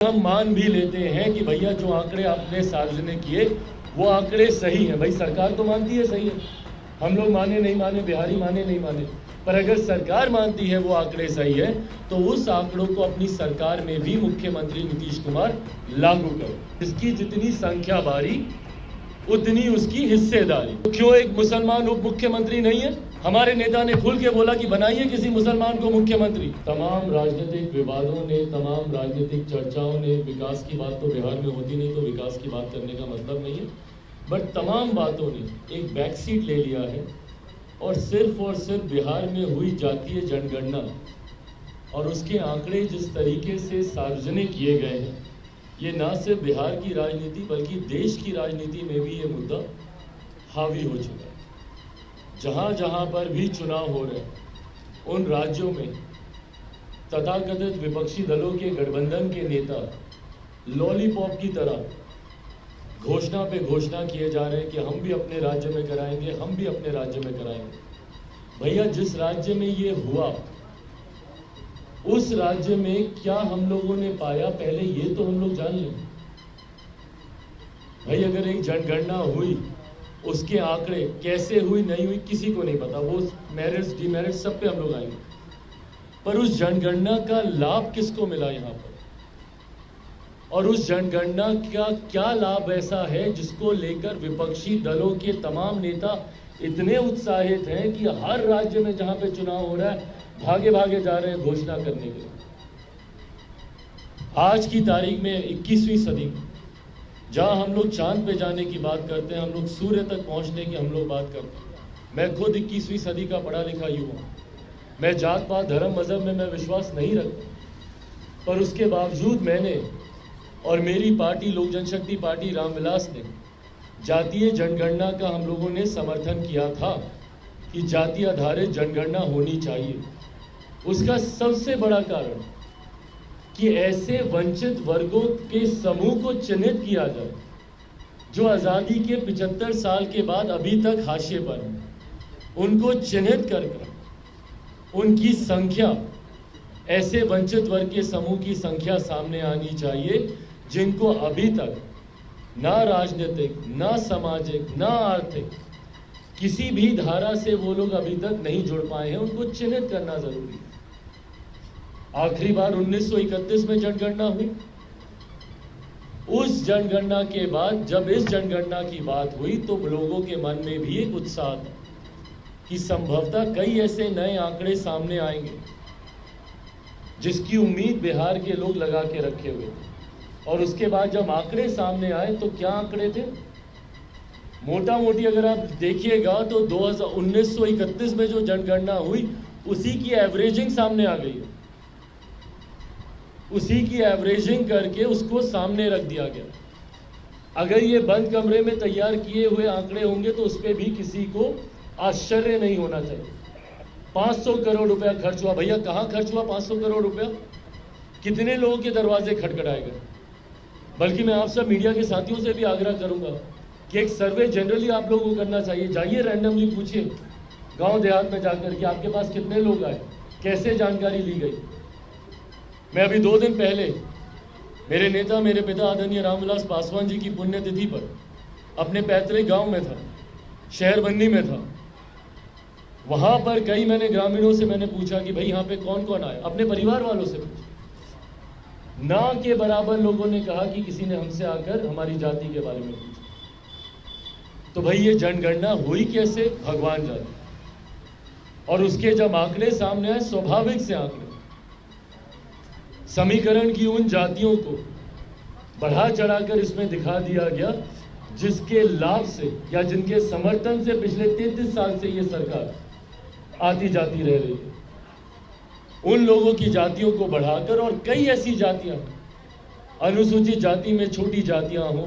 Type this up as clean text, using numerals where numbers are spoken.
हम मान भी लेते हैं कि भैया जो आंकड़े आपने सार्वजनिक किए वो आंकड़े सही हैं, भाई सरकार तो मानती है सही है, हम लोग माने नहीं माने, बिहारी माने नहीं माने, पर अगर सरकार मानती है वो आंकड़े सही है तो उस आंकड़ों को अपनी सरकार में भी मुख्यमंत्री नीतीश कुमार लागू करो। इसकी जितनी संख्या बारी उतनी उसकी हिस्सेदारी। तो क्यों एक मुसलमान उप मुख्यमंत्री नहीं है? हमारे नेता ने खुल के बोला कि बनाइए किसी मुसलमान को मुख्यमंत्री। तमाम राजनीतिक विवादों ने, तमाम राजनीतिक चर्चाओं ने, विकास की बात तो बिहार में होती नहीं तो विकास की बात करने का मतलब नहीं है, बट तमाम बातों ने एक बैक सीट ले लिया है और सिर्फ बिहार में हुई जातीय जनगणना और उसके आंकड़े जिस तरीके से सार्वजनिक किए गए हैं, ये ना सिर्फ बिहार की राजनीति बल्कि देश की राजनीति में भी ये मुद्दा हावी हो चुका है। जहाँ जहाँ पर भी चुनाव हो रहे हैं उन राज्यों में तथाकथित विपक्षी दलों के गठबंधन के नेता लॉलीपॉप की तरह घोषणा पे घोषणा किए जा रहे हैं कि हम भी अपने राज्य में कराएंगे, हम भी अपने राज्य में कराएंगे। भैया जिस राज्य में ये हुआ उस राज्य में क्या हम लोगों ने पाया पहले ये तो हम लोग जान लें। भाई अगर एक जनगणना हुई उसके आंकड़े कैसे हुई नहीं हुई किसी को नहीं पता, वो मेरिट्स डिमेरिट्स सब पे हम लोग आएंगे, पर उस जनगणना का लाभ किसको मिला यहाँ पर और उस जनगणना का क्या लाभ ऐसा है जिसको लेकर विपक्षी दलों के तमाम नेता इतने उत्साहित हैं कि हर राज्य में जहां पे चुनाव हो रहा है भागे भागे जा रहे हैं घोषणा करने के लिए। आज की तारीख में 21वीं सदी में जहां हम लोग चांद पे जाने की बात करते हैं, हम लोग सूर्य तक पहुंचने की हम लोग बात करते हैं। मैं खुद 21वीं सदी का पढ़ा लिखा युवा, मैं जात पात धर्म मजहब में मैं विश्वास नहीं रखता, पर उसके बावजूद मैंने और मेरी पार्टी लोक जनशक्ति पार्टी रामविलास ने जातीय जनगणना का हम लोगों ने समर्थन किया था कि जाति आधारित जनगणना होनी चाहिए। उसका सबसे बड़ा कारण कि ऐसे वंचित वर्गों के समूह को चिन्हित किया जाए जो आज़ादी के 75 साल के बाद अभी तक हाशिए पर हैं, उनको चिन्हित कर उनकी संख्या, ऐसे वंचित वर्ग के समूह की संख्या सामने आनी चाहिए जिनको अभी तक ना राजनीतिक, ना सामाजिक, ना आर्थिक किसी भी धारा से वो लोग अभी तक नहीं जुड़ पाए हैं, उनको चिन्हित करना जरूरी है। आखिरी बार 1931 में जनगणना हुई। उस जनगणना के बाद जब इस जनगणना की बात हुई तो लोगों के मन में भी एक उत्साह था कि संभवतः कई ऐसे नए आंकड़े सामने आएंगे जिसकी उम्मीद बिहार के लोग लगा के रखे हुए थे। और उसके बाद जब आंकड़े सामने आए तो क्या आंकड़े थे? मोटा मोटी अगर आप देखिएगा तो 1931 में जो जनगणना हुई उसी की एवरेजिंग सामने आ गई है, उसी की एवरेजिंग करके उसको सामने रख दिया गया। अगर ये बंद कमरे में तैयार किए हुए आंकड़े होंगे तो उस पर भी किसी को आश्चर्य नहीं होना चाहिए। 500 करोड़ रुपया खर्च हुआ। भैया कहाँ खर्च हुआ 500 करोड़ रुपया? कितने लोगों के दरवाजे खटखटाए गए? बल्कि मैं आप सब मीडिया के साथियों से भी आग्रह करूंगा कि एक सर्वे जनरली आप लोगों को करना चाहिए। जाइए रैंडमली पूछिए गांव देहात में जाकर कि आपके पास कितने लोग आए, कैसे जानकारी ली गई। मैं अभी 2 दिन पहले मेरे नेता, मेरे पिता आदरणीय रामविलास पासवान जी की पुण्यतिथि पर अपने पैतृक गांव में था, शहर बन्नी में था। वहां पर कई मैंने ग्रामीणों से मैंने पूछा कि भाई यहाँ पे कौन कौन आए, अपने परिवार वालों से पूछा। ना के बराबर लोगों ने कहा कि किसी ने हमसे आकर हमारी जाति के बारे में पूछा। तो भाई ये जनगणना हुई कैसे भगवान जाने। और उसके जब आंकड़े सामने आए, स्वाभाविक से आंकड़े समीकरण की उन जातियों को बढ़ा चढ़ाकर इसमें दिखा दिया गया जिसके लाभ से या जिनके समर्थन से पिछले 33 साल से ये सरकार आती जाती रह रही है। उन लोगों की जातियों को बढ़ाकर और कई ऐसी जातियां अनुसूचित जाति में छोटी जातियां हों